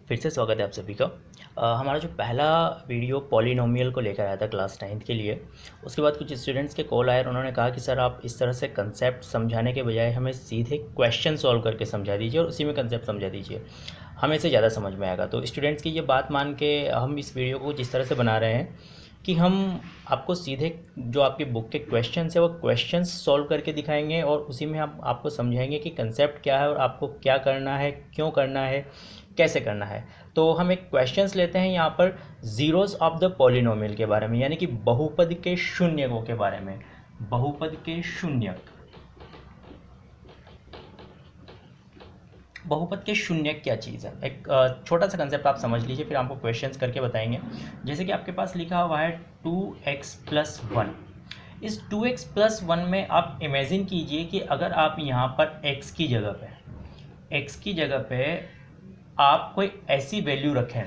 फिर से स्वागत है आप सभी का। हमारा जो पहला वीडियो पॉलिनोमियल को लेकर आया था क्लास 9th के लिए, उसके बाद कुछ स्टूडेंट्स के कॉल आए और उन्होंने कहा कि सर आप इस तरह से कंसेप्ट समझाने के बजाय हमें सीधे क्वेश्चन सॉल्व करके समझा दीजिए और उसी में कंसेप्ट समझा दीजिए, हमें इससे ज़्यादा समझ में आएगा। तो स्टूडेंट्स की ये बात मान के हम इस वीडियो को जिस तरह से बना रहे हैं कि हम आपको सीधे जो आपकी बुक के क्वेश्चंस है वो क्वेश्चंस सॉल्व करके दिखाएंगे और उसी में हम आपको समझाएंगे कि कंसेप्ट क्या है और आपको क्या करना है, क्यों करना है, कैसे करना है। तो हम एक क्वेश्चंस लेते हैं यहाँ पर ज़ीरोज़ ऑफ द पॉलिनोमियल के बारे में, यानी कि बहुपद के शून्यकों के बारे में। बहुपद के शून्यक, बहुपद के शून्यक क्या चीज़ है, एक छोटा सा कंसेप्ट आप समझ लीजिए, फिर आपको क्वेश्चंस करके बताएंगे। जैसे कि आपके पास लिखा हुआ है 2x+1। इस 2x+1 में आप इमेजिन कीजिए कि अगर आप यहाँ पर x की जगह पे आप कोई ऐसी वैल्यू रखें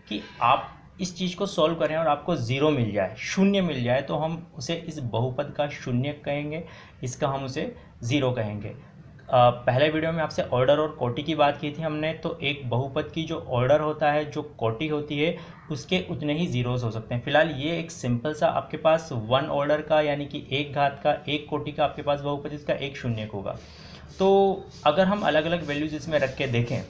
कि आप इस चीज़ को सॉल्व करें और आपको ज़ीरो मिल जाए, शून्य मिल जाए, तो हम उसे इस बहुपद का शून्यक कहेंगे, इसका हम उसे ज़ीरो कहेंगे। पहले वीडियो में आपसे ऑर्डर और कोटि की बात की थी हमने, तो एक बहुपद की जो ऑर्डर होता है, जो कोटि होती है, उसके उतने ही ज़ीरोज़ हो सकते हैं। फिलहाल ये एक सिंपल सा आपके पास वन ऑर्डर का, यानी कि एक घात का, एक कोटि का आपके पास बहुपद, इसका एक शून्यक होगा। तो अगर हम अलग अलग वैल्यूज़ इसमें रख के देखें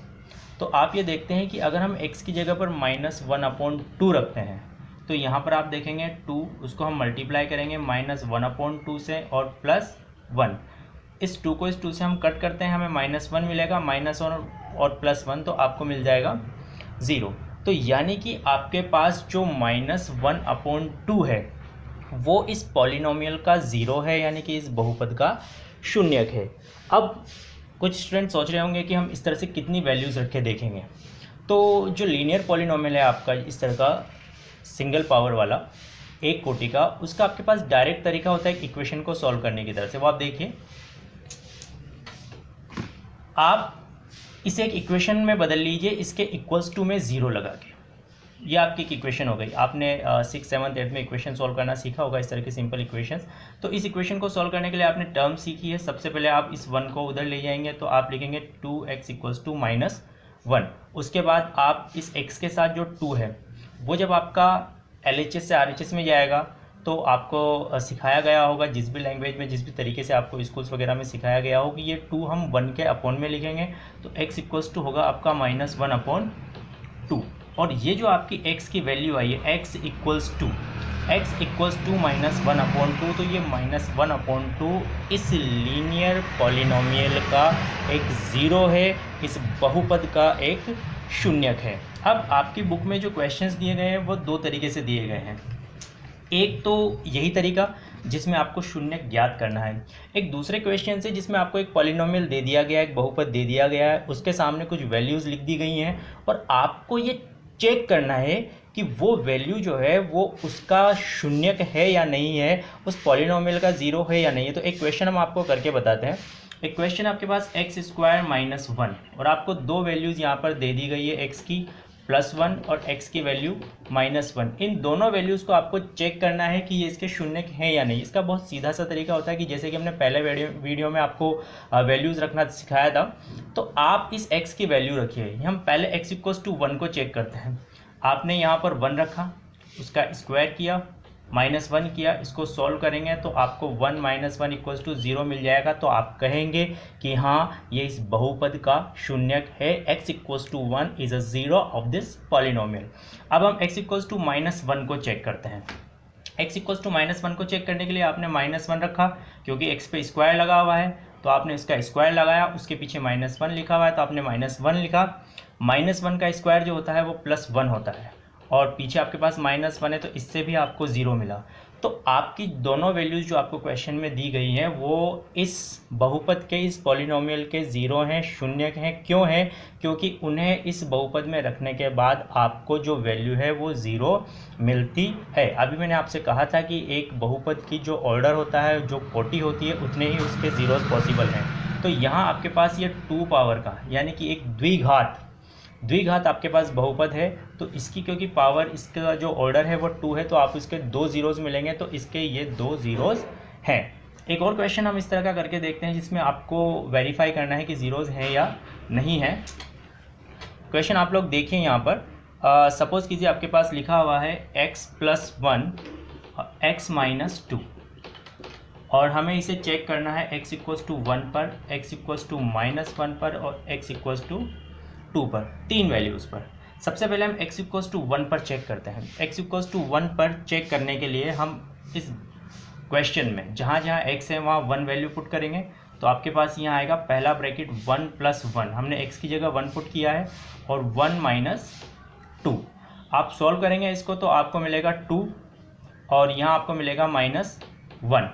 तो आप ये देखते हैं कि अगर हम x की जगह पर -1/2 रखते हैं तो यहाँ पर आप देखेंगे 2, उसको हम मल्टीप्लाई करेंगे -1/2 से और +1। इस 2 को इस 2 से हम कट करते हैं, हमें -1 मिलेगा, -1 और +1 तो आपको मिल जाएगा 0। तो यानी कि आपके पास जो -1/2 है वो इस पॉलिनोमियल का ज़ीरो है, यानी कि इस बहुपद का शून्यक है। अब कुछ स्टूडेंट सोच रहे होंगे कि हम इस तरह से कितनी वैल्यूज़ रख के देखेंगे। तो जो लीनियर पॉलिनोमियल है आपका, इस तरह का सिंगल पावर वाला, एक कोटि का, उसका आपके पास डायरेक्ट तरीका होता है इक्वेशन को सॉल्व करने की तरह से। वो आप देखिए, आप इसे एक इक्वेशन में बदल लीजिए, इसके इक्वल्स टू में ज़ीरो लगा के। ये आपकी एक इक्वेशन हो गई। आपने 6th 7th 8th में इक्वेशन सॉल्व करना सीखा होगा, इस तरह की सिंपल इक्वेशंस। तो इस इक्वेशन को सॉल्व करने के लिए आपने टर्म सीखी है। सबसे पहले आप इस 1 को उधर ले जाएंगे तो आप लिखेंगे 2x = -1। उसके बाद आप इस x के साथ जो 2 है वो जब आपका LHS से RHS में जाएगा तो आपको सिखाया गया होगा, जिस भी लैंग्वेज में, जिस भी तरीके से आपको स्कूल्स वगैरह में सिखाया गया हो, कि ये 2 हम 1 के अपॉन में लिखेंगे तो x = होगा आपका -1/2। और ये जो आपकी x की वैल्यू आई है, x = -1/2, तो ये -1/2 इस लीनियर पॉलिनोमियल का एक ज़ीरो है, इस बहुपद का एक शून्यक है। अब आपकी बुक में जो क्वेश्चंस दिए गए हैं वो दो तरीके से दिए गए हैं। एक तो यही तरीका जिसमें आपको शून्यक ज्ञात करना है, एक दूसरे क्वेश्चन से जिसमें आपको एक पॉलिनोमियल दे दिया गया है, एक बहुपद दे दिया गया है, उसके सामने कुछ वैल्यूज़ लिख दी गई हैं और आपको ये चेक करना है कि वो वैल्यू जो है वो उसका शून्यक है या नहीं है, उस पॉलिनोमियल का ज़ीरो है या नहीं है। तो एक क्वेश्चन हम आपको करके बताते हैं। एक क्वेश्चन आपके पास x² - 1 और आपको दो वैल्यूज़ यहाँ पर दे दी गई है, x की +1 और x की वैल्यू -1। इन दोनों वैल्यूज़ को आपको चेक करना है कि ये इसके शून्यक हैं या नहीं। इसका बहुत सीधा सा तरीका होता है कि जैसे कि हमने पहले वीडियो में आपको वैल्यूज़ रखना सिखाया था, तो आप इस x की वैल्यू रखिए। हम पहले x = 1 को चेक करते हैं। आपने यहाँ पर 1 रखा, उसका स्क्वायर किया, -1 किया, इसको सॉल्व करेंगे तो आपको 1 - 1 = 0 मिल जाएगा। तो आप कहेंगे कि हाँ, ये इस बहुपद का शून्यक है। x = 1 is a zero of this polynomial. अब हम x = -1 को चेक करते हैं। x = -1 को चेक करने के लिए आपने -1 रखा, क्योंकि x पे स्क्वायर लगा हुआ है तो आपने इसका स्क्वायर लगाया, उसके पीछे -1 लिखा हुआ है तो आपने -1 लिखा। -1 का स्क्वायर जो होता है वो +1 होता है और पीछे आपके पास -1 है तो इससे भी आपको 0 मिला। तो आपकी दोनों वैल्यूज़ जो आपको क्वेश्चन में दी गई हैं वो इस बहुपद के, इस पॉलिनोमियल के ज़ीरो हैं, शून्यक हैं। क्यों हैं? क्योंकि उन्हें इस बहुपद में रखने के बाद आपको जो वैल्यू है वो ज़ीरो मिलती है। अभी मैंने आपसे कहा था कि एक बहुपद की जो ऑर्डर होता है, जो कोटि होती है, उतने ही उसके ज़ीरोज़ पॉसिबल हैं। तो यहाँ आपके पास ये 2 पावर का, यानी कि एक द्विघात आपके पास बहुपद है, तो इसकी क्योंकि पावर, इसका जो ऑर्डर है वो 2 है, तो आप इसके 2 ज़ीरोज़ मिलेंगे, तो इसके ये 2 ज़ीरोज़ हैं। एक और क्वेश्चन हम इस तरह का करके देखते हैं जिसमें आपको वेरीफाई करना है कि ज़ीरोज़ हैं या नहीं है। क्वेश्चन आप लोग देखिए यहाँ पर, सपोज़ कीजिए आपके पास लिखा हुआ है x+1 x - 2 और हमें इसे चेक करना है x = 1 पर, x = -1 पर और x = 2 पर, 3 वैल्यूज़ पर। सबसे पहले हम x = 1 पर चेक करते हैं। x = 1 पर चेक करने के लिए हम इस क्वेश्चन में जहाँ जहाँ x है वहाँ 1 वैल्यू पुट करेंगे। तो आपके पास यहाँ आएगा पहला ब्रैकेट 1 + 1, हमने x की जगह 1 पुट किया है, और 1 - 2। आप सॉल्व करेंगे इसको तो आपको मिलेगा 2 और यहाँ आपको मिलेगा -1।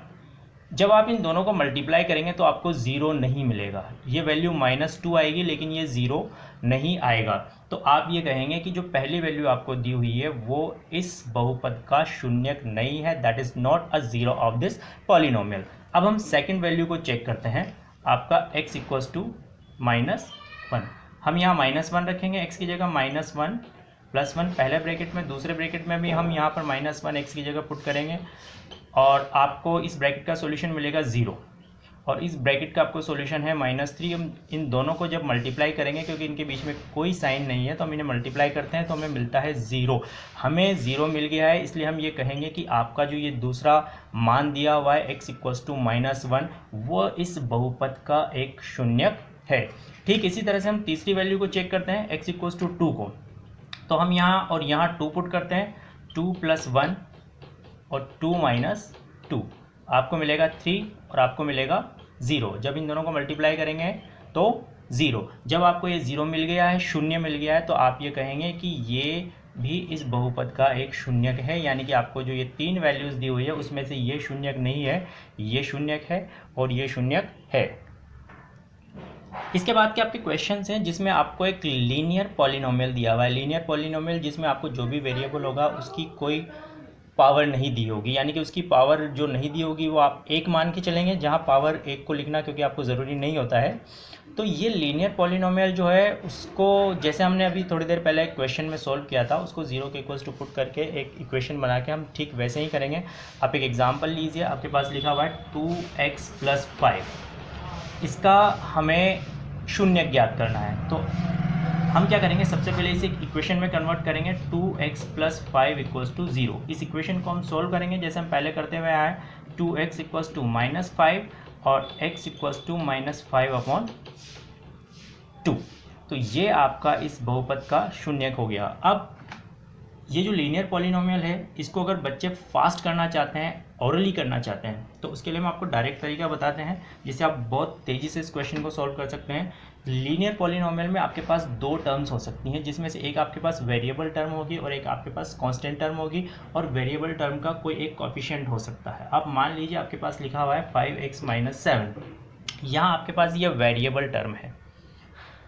जब आप इन दोनों को मल्टीप्लाई करेंगे तो आपको 0 नहीं मिलेगा, ये वैल्यू -2 आएगी लेकिन ये 0 नहीं आएगा। तो आप ये कहेंगे कि जो पहली वैल्यू आपको दी हुई है वो इस बहुपद का शून्यक नहीं है, that is not a zero of this polynomial. अब हम सेकंड वैल्यू को चेक करते हैं, आपका x = -1। हम यहाँ -1 रखेंगे x की जगह, -1 + 1 पहले ब्रैकेट में, दूसरे ब्रैकेट में भी हम यहाँ पर -1 x की जगह पुट करेंगे और आपको इस ब्रैकेट का सॉल्यूशन मिलेगा 0 और इस ब्रैकेट का आपको सॉल्यूशन है -3। हम इन दोनों को जब मल्टीप्लाई करेंगे, क्योंकि इनके बीच में कोई साइन नहीं है, तो हम इन्हें मल्टीप्लाई करते हैं तो हमें मिलता है 0। हमें 0 मिल गया है, इसलिए हम ये कहेंगे कि आपका जो ये दूसरा मान दिया हुआ है x = -1 वो इस बहुपद का एक शून्यक है। ठीक इसी तरह से हम तीसरी वैल्यू को चेक करते हैं, x = 2 को। तो हम यहाँ और यहाँ 2 पुट करते हैं, 2 + 1 और 2 - 2, आपको मिलेगा 3 और आपको मिलेगा 0। जब इन दोनों को मल्टीप्लाई करेंगे तो 0। जब आपको ये 0 मिल गया है, शून्य मिल गया है, तो आप ये कहेंगे कि ये भी इस बहुपद का एक शून्यक है, यानी कि आपको जो ये 3 वैल्यूज़ दी हुई है उसमें से ये शून्यक नहीं है, ये शून्यक है और ये शून्यक है। इसके बाद के आपके क्वेश्चंस हैं जिसमें आपको एक लीनियर पॉलिनोमियल दिया हुआ है। लीनियर पॉलिनोमियल जिसमें आपको जो भी वेरिएबल होगा उसकी कोई पावर नहीं दी होगी, यानी कि उसकी पावर जो नहीं दी होगी वो आप 1 मान के चलेंगे, जहाँ पावर 1 को लिखना क्योंकि आपको ज़रूरी नहीं होता है। तो ये लीनियर पॉलिनोमियल जो है उसको, जैसे हमने अभी थोड़ी देर पहले एक क्वेश्चन में सॉल्व किया था, उसको 0 के इक्वल्स टू पुट करके एक इक्वेशन बना के हम ठीक वैसे ही करेंगे। आप एक एग्जांपल लीजिए, आपके पास लिखा हुआ है 2x + 5, इसका हमें शून्य ज्ञात करना है। तो हम क्या करेंगे, सबसे पहले इसे इक्वेशन में कन्वर्ट करेंगे, 2x + 5 = 0। इस इक्वेशन को हम सोल्व करेंगे जैसे हम पहले करते हुए आए, 2x = -5 और x = -5/2। तो ये आपका इस बहुपद का शून्यक हो गया। अब ये जो लीनियर पॉलिनोमियल है इसको अगर बच्चे फास्ट करना चाहते हैं, ऑरली करना चाहते हैं, तो उसके लिए हम आपको डायरेक्ट तरीका बताते हैं जिससे आप बहुत तेज़ी से इस क्वेश्चन को सॉल्व कर सकते हैं। लीनियर पॉलिनोमियल में आपके पास 2 टर्म्स हो सकती हैं, जिसमें से एक आपके पास वेरिएबल टर्म होगी और एक आपके पास कांस्टेंट टर्म होगी, और वेरिएबल टर्म का कोई एक कोएफिशिएंट हो सकता है। अब मान लीजिए आपके पास लिखा हुआ है 5x - 7, यहाँ आपके पास ये वेरिएबल टर्म है,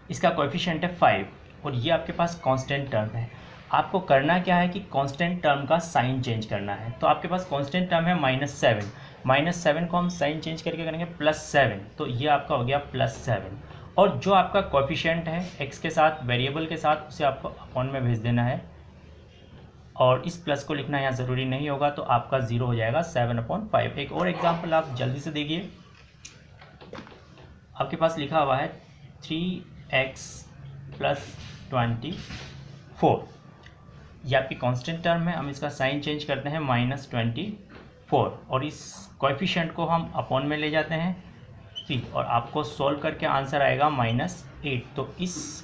इसका कोएफिशिएंट है 5 और ये आपके पास कांस्टेंट टर्म है। आपको करना क्या है कि कांस्टेंट टर्म का साइन चेंज करना है। तो आपके पास कांस्टेंट टर्म है -7, -7 को हम साइन चेंज करके करेंगे +7, तो ये आपका हो गया +7। और जो आपका कोएफिशिएंट है x के साथ, वेरिएबल के साथ, उसे आपको अपॉन में भेज देना है और इस प्लस को लिखना यहाँ ज़रूरी नहीं होगा, तो आपका 0 हो जाएगा 7/5। एक और एग्जाम्पल आप जल्दी से देखिए, आपके पास लिखा हुआ है 3x + 24, ये आपकी कांस्टेंट टर्म है। हम इसका साइन चेंज करते हैं -24 और इस कोएफिशिएंट को हम अपॉन में ले जाते हैं 3 और आपको सॉल्व करके आंसर आएगा -8। तो इस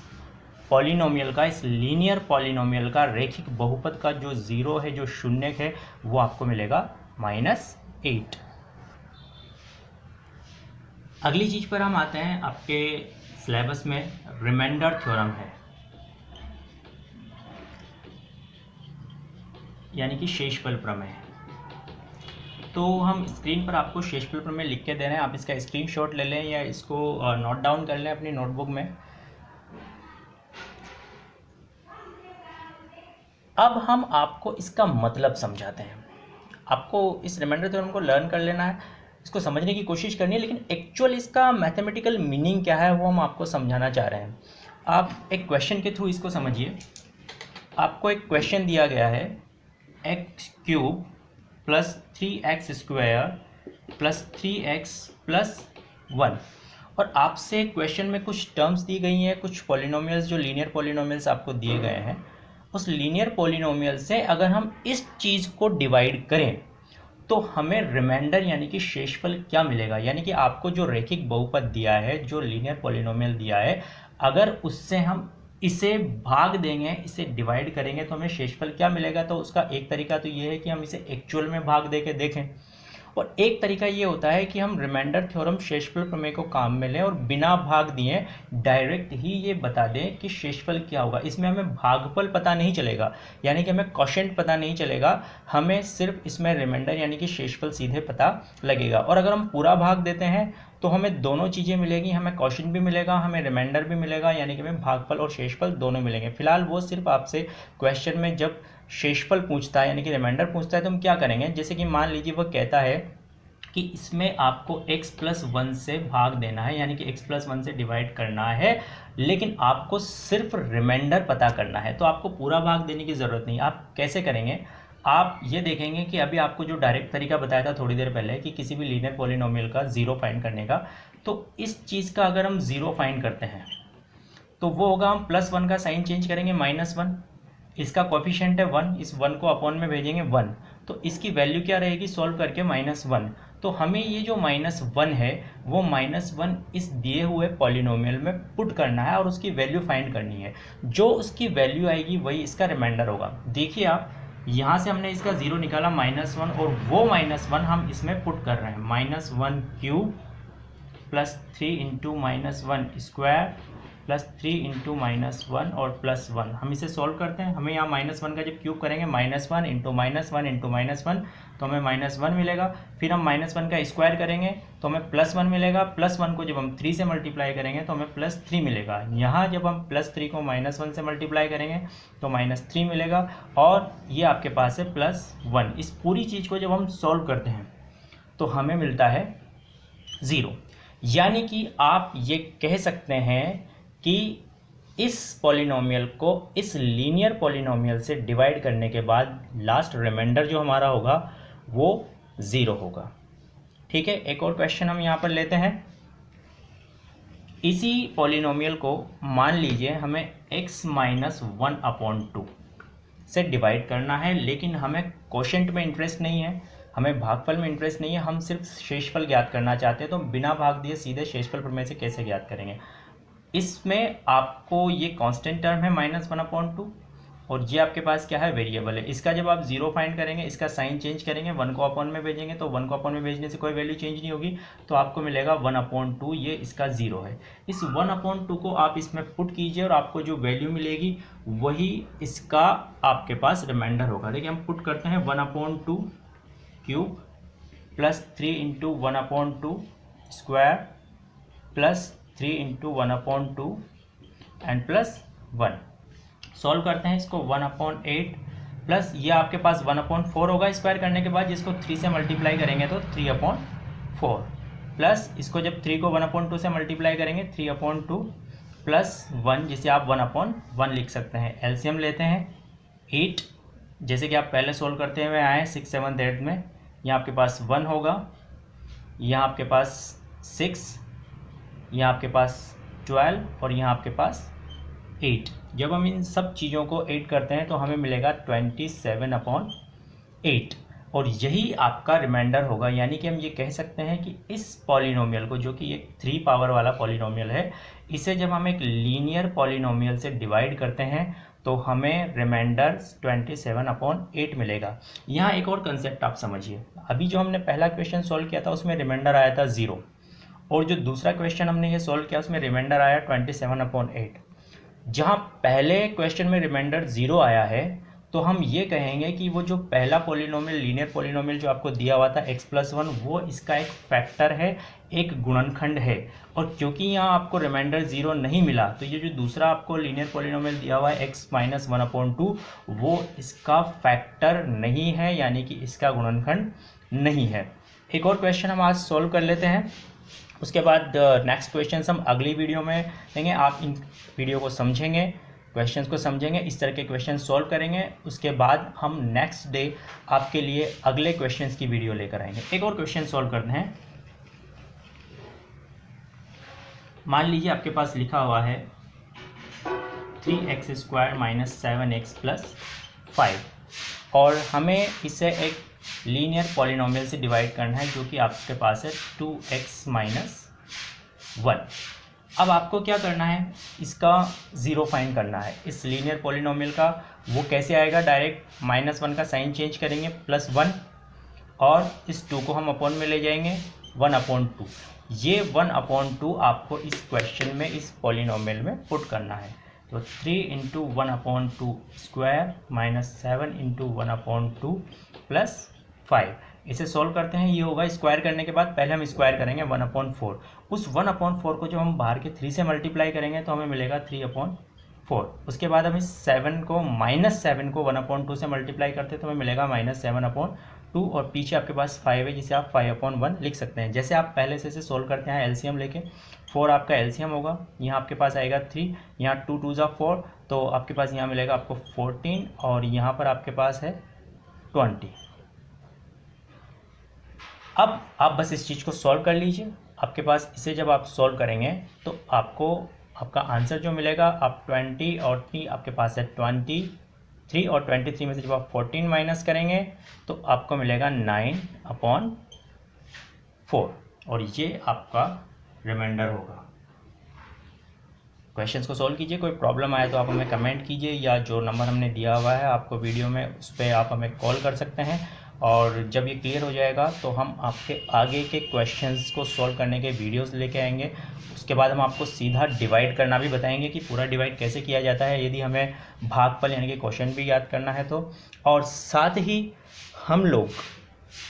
पॉलिनोमियल का, इस लीनियर पॉलिनोमियल का रैखिक बहुपद का जो 0 है, जो शून्यक है, वो आपको मिलेगा -8। अगली चीज़ पर हम आते हैं, आपके सिलेबस में रिमाइंडर थ्योरम है, यानी कि शेषफल प्रमेय। तो हम स्क्रीन पर आपको शेषफल प्रमेय लिख के दे रहे हैं, आप इसका स्क्रीनशॉट ले लें या इसको नोट डाउन कर लें अपनी नोटबुक में। अब हम आपको इसका मतलब समझाते हैं। आपको इस रिमाइंडर थ्योरम को लर्न कर लेना है, इसको समझने की कोशिश करनी है, लेकिन एक्चुअल इसका मैथमेटिकल मीनिंग क्या है वो हम आपको समझाना चाह रहे हैं। आप एक क्वेश्चन के थ्रू इसको समझिए। आपको एक क्वेश्चन दिया गया है, x³ + 3x² + 3x + 1, और आपसे क्वेश्चन में कुछ टर्म्स दी गई हैं, कुछ पॉलिनोमियल्स जो लीनियर पॉलिनोमियल्स आपको दिए गए हैं, उस लीनियर पॉलिनोमियल से अगर हम इस चीज़ को डिवाइड करें तो हमें रिमाइंडर यानी कि शेषफल क्या मिलेगा। यानी कि आपको जो रैखिक बहुपद दिया है, जो लीनियर पॉलिनोमियल दिया है, अगर उससे हम इसे भाग देंगे, इसे डिवाइड करेंगे तो हमें शेषफल क्या मिलेगा। तो उसका एक तरीका तो ये है कि हम इसे एक्चुअल में भाग दे के देखें, और एक तरीका ये होता है कि हम रिमाइंडर थ्योरम शेषफल प्रमेय को काम में लें और बिना भाग दिए डायरेक्ट ही ये बता दें कि शेषफल क्या होगा। इसमें हमें भागफल पता नहीं चलेगा, यानी कि हमें क्वोशिएंट पता नहीं चलेगा, हमें सिर्फ इसमें रिमाइंडर यानी कि शेषफल सीधे पता लगेगा। और अगर हम पूरा भाग देते हैं तो हमें दोनों चीज़ें मिलेगी, हमें क्वोशिएंट भी मिलेगा, हमें रिमाइंडर भी मिलेगा, यानी कि हमें भागफल और शेषफल दोनों मिलेंगे। फिलहाल वो सिर्फ आपसे क्वेश्चन में जब शेषफल पूछता है यानी कि रिमाइंडर पूछता है तो हम क्या करेंगे, जैसे कि मान लीजिए वह कहता है कि इसमें आपको x+1 से भाग देना है, यानी कि x+1 से डिवाइड करना है, लेकिन आपको सिर्फ रिमाइंडर पता करना है, तो आपको पूरा भाग देने की ज़रूरत नहीं। आप कैसे करेंगे, आप ये देखेंगे कि अभी आपको जो डायरेक्ट तरीका बताया था थोड़ी देर पहले कि किसी भी लीनियर पॉलिनोमियल का ज़ीरो फाइंड करने का, तो इस चीज़ का अगर हम ज़ीरो फाइंड करते हैं तो वो होगा, हम +1 का साइन चेंज करेंगे -1, इसका कोफिशिएंट है 1, इस 1 को अपॉन में भेजेंगे 1, तो इसकी वैल्यू क्या रहेगी सॉल्व करके -1। तो हमें ये जो -1 है वो -1 इस दिए हुए पॉलिनोमियल में पुट करना है और उसकी वैल्यू फाइंड करनी है। जो उसकी वैल्यू आएगी वही इसका रिमाइंडर होगा। देखिए आप, यहाँ से हमने इसका ज़ीरो निकाला -1, और वो -1 हम इसमें पुट कर रहे हैं, -1³ + 3 × -1² + 3 × -1 और +1। हम इसे सॉल्व करते हैं, हमें यहाँ -1 का जब क्यूब करेंगे -1 × -1 तो हमें -1 मिलेगा। फिर हम -1 का स्क्वायर करेंगे तो हमें +1 मिलेगा। +1 को जब हम 3 से मल्टीप्लाई करेंगे तो हमें +3 मिलेगा। यहाँ जब हम +3 को -1 से मल्टीप्लाई करेंगे तो -3 मिलेगा, और ये आपके पास है +1। इस पूरी चीज़ को जब हम सॉल्व करते हैं तो हमें मिलता है 0। यानी कि आप ये कह सकते हैं कि इस पॉलिनोमियल को इस लीनियर पॉलिनोमियल से डिवाइड करने के बाद लास्ट रिमाइंडर जो हमारा होगा वो 0 होगा। ठीक है, एक और क्वेश्चन हम यहाँ पर लेते हैं। इसी पॉलिनोमियल को मान लीजिए हमें x-1/2 से डिवाइड करना है, लेकिन हमें क्वोशिएंट में इंटरेस्ट नहीं है, हमें भागफल में इंटरेस्ट नहीं है, हम सिर्फ शेषफल ज्ञात करना चाहते हैं। तो बिना भाग दिए सीधे शेषफल प्रमेय से कैसे ज्ञात करेंगे। इसमें आपको ये कांस्टेंट टर्म है -1/2, और ये आपके पास क्या है, वेरिएबल है। इसका जब आप 0 फाइंड करेंगे, इसका साइन चेंज करेंगे, 1 को अपॉन में भेजेंगे, तो 1 को अपॉन में भेजने से कोई वैल्यू चेंज नहीं होगी, तो आपको मिलेगा 1/2, ये इसका 0 है। इस 1/2 को आप इसमें पुट कीजिए और आपको जो वैल्यू मिलेगी वही इसका आपके पास रिमाइंडर होगा। देखिए हम पुट करते हैं 1/2³ + 3 × 1/2² + 3 × 1/2 एंड +1। सॉल्व करते हैं इसको, 1/8 प्लस ये आपके पास 1/4 होगा स्क्वायर करने के बाद, जिसको 3 से मल्टीप्लाई करेंगे तो 3/4 प्लस इसको जब 3 को 1/2 से मल्टीप्लाई करेंगे 3/2 प्लस 1, जिसे आप 1/1 लिख सकते हैं। एलसीएम लेते हैं 8, जैसे कि आप पहले सोल्व करते हुए आए 6, 7, 8 में, यहाँ आपके पास 1 होगा, यहाँ आपके पास 6, यहाँ आपके पास 12 और यहाँ आपके पास 8। जब हम इन सब चीज़ों को ऐड करते हैं तो हमें मिलेगा 27/8, और यही आपका रिमाइंडर होगा। यानी कि हम ये कह सकते हैं कि इस पॉलिनोमियल को, जो कि एक 3 पावर वाला पॉलिनोमियल है, इसे जब हम एक लीनियर पॉलिनोमियल से डिवाइड करते हैं तो हमें रिमाइंडर 27/8 मिलेगा। यहाँ एक और कंसेप्ट आप समझिए, अभी जो हमने पहला क्वेश्चन सॉल्व किया था उसमें रिमाइंडर आया था 0, और जो दूसरा क्वेश्चन हमने ये सॉल्व किया उसमें रिमाइंडर आया 27/8। जहाँ पहले क्वेश्चन में रिमाइंडर 0 आया है तो हम ये कहेंगे कि वो जो पहला पॉलिनोमियल, लीनियर पॉलिनोमियल जो आपको दिया हुआ था x+1, वो इसका एक फैक्टर है, एक गुणनखंड है। और क्योंकि यहाँ आपको रिमाइंडर 0 नहीं मिला तो ये जो दूसरा आपको लीनियर पॉलिनोमियल दिया हुआ है x-1/2, वो इसका फैक्टर नहीं है, यानी कि इसका गुणनखंड नहीं है। एक और क्वेश्चन हम आज सॉल्व कर लेते हैं, उसके बाद नेक्स्ट क्वेश्चन हम अगली वीडियो में लेंगे। आप इन वीडियो को समझेंगे, क्वेश्चंस को समझेंगे, इस तरह के क्वेश्चन सॉल्व करेंगे, उसके बाद हम नेक्स्ट डे आपके लिए अगले क्वेश्चंस की वीडियो लेकर आएंगे। एक और क्वेश्चन सॉल्व करते हैं। मान लीजिए आपके पास लिखा हुआ है 3x² - 7x + 5 और हमें इसे एक लीनियर पॉलिनोमियल से डिवाइड करना है जो कि आपके पास है 2x - 1। अब आपको क्या करना है, इसका ज़ीरो फाइंड करना है। इस लीनियर पॉलिनोमियल का वो कैसे आएगा, डायरेक्ट -1 का साइन चेंज करेंगे +1 और इस 2 को हम अपॉन में ले जाएंगे 1/2। ये 1/2 आपको इस क्वेश्चन में इस पॉलिनोमियल में पुट करना है। तो 3 × 1/2 स्क्वायर -7 × 1/2 + 5। इसे सॉल्व करते हैं। ये होगा स्क्वायर करने के बाद पहले हम स्क्वायर करेंगे 1/4। उस 1/4 को जब हम बाहर के 3 से मल्टीप्लाई करेंगे तो हमें मिलेगा 3/4। उसके बाद हम इस 7 को -7 को 1/2 से मल्टीप्लाई करते हैं तो हमें मिलेगा -7/2 और पीछे आपके पास 5 है जिसे आप 5/1 लिख सकते हैं। जैसे आप पहले से इसे सोल्व करते हैं एलसीएम लेके, 4 आपका एलसीएम होगा, यहाँ आपके पास आएगा 3, यहाँ 2 2 4 तो आपके पास यहाँ मिलेगा आपको 14 और यहाँ पर आपके पास है 20। अब आप बस इस चीज़ को सॉल्व कर लीजिए। आपके पास इसे जब आप सॉल्व करेंगे तो आपको आपका आंसर जो मिलेगा, आप 20 और 3 आपके पास है 23 और 23 में से जब आप 14 माइनस करेंगे तो आपको मिलेगा 9/4 और ये आपका रिमाइंडर होगा। क्वेश्चंस को सॉल्व कीजिए। कोई प्रॉब्लम आए तो आप हमें कमेंट कीजिए या जो नंबर हमने दिया हुआ है आपको वीडियो में, उस पर आप हमें कॉल कर सकते हैं और जब ये क्लियर हो जाएगा तो हम आपके आगे के क्वेश्चंस को सॉल्व करने के वीडियोस लेके आएंगे। उसके बाद हम आपको सीधा डिवाइड करना भी बताएंगे कि पूरा डिवाइड कैसे किया जाता है यदि हमें भागफल यानी कि क्वेश्चन भी याद करना है तो। और साथ ही हम लोग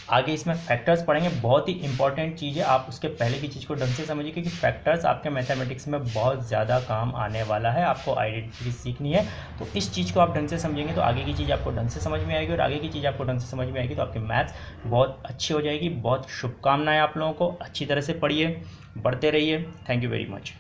आगे इसमें फैक्टर्स पढ़ेंगे। बहुत ही इंपॉर्टेंट चीज़ है, आप उसके पहले की चीज़ को ढंग से समझिए क्योंकि फैक्टर्स आपके मैथमेटिक्स में बहुत ज़्यादा काम आने वाला है। आपको आइडेंटिटी सीखनी है तो इस चीज़ को आप ढंग से समझेंगे तो आगे की चीज़ आपको ढंग से समझ में आएगी और आगे की चीज़ आपको ढंग से समझ में आएगी तो आपकी मैथ्स बहुत अच्छी हो जाएगी। बहुत शुभकामनाएँ आप लोगों को, अच्छी तरह से पढ़िए, बढ़ते रहिए। Thank you very much.